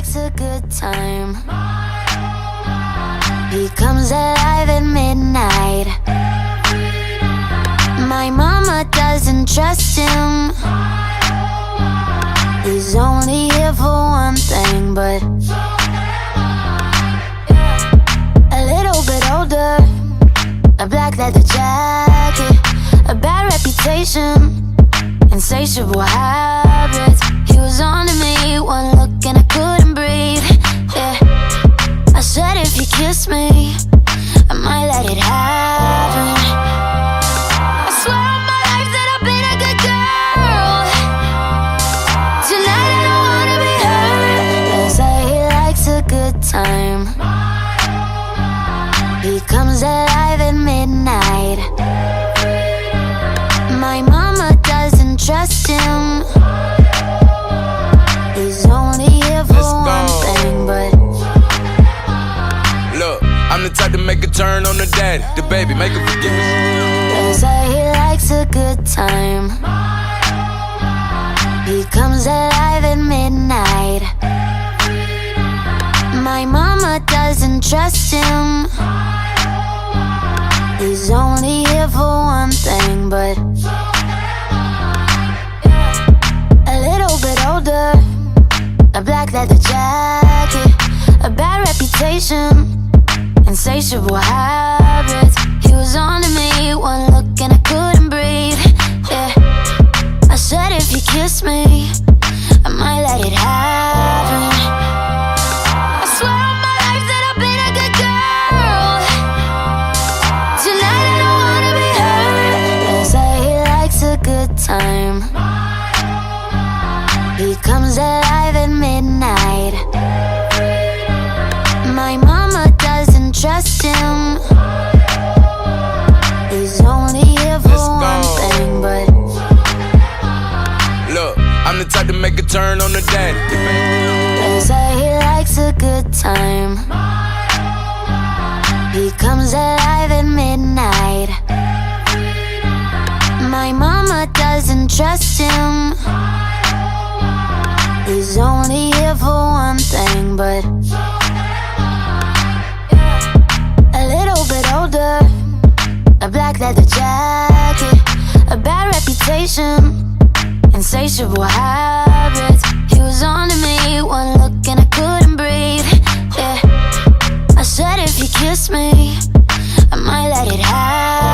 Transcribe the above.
likes a good time. He comes alive at midnight. My mama doesn't trust him. He's only here for one thing, but a little bit older, a black leather jacket, a bad reputation, insatiable habits. He was on to me, one look and I couldn't breathe. Yeah, I said if you kiss me, I might let it happen. I swear on my life that I've been a good girl. Tonight I don't wanna be hurt. They say he likes a good time. He comes alive at midnight. My mama doesn't trust him. He's only here for one thing, but look, I'm the type to make a turn on the daddy, the baby, make her forgive us. They say he likes a good time. He comes alive at midnight. My mama doesn't trust him. He's only here for one thing, but a little bit older, a black leather jacket, a bad reputation, insatiable habits. He was on to me, one look and I couldn't breathe. Yeah, I said if you kiss me, I might let it happen. I swear on my life that I've been a good girl. Tonight I don't wanna be hurt. They say he likes a good time. He comes alive at midnight. My mama doesn't trust him. He's only here for one thing, but look, I'm the type to make a turn on the daddy. they say he likes a good time. He comes alive at midnight. My mama doesn't trust him. He's only here for one thing, but a little bit older, a black leather jacket, a bad reputation, insatiable habits. He was on to me, one look and I couldn't breathe. Yeah, I said if you kiss me, I might let it happen.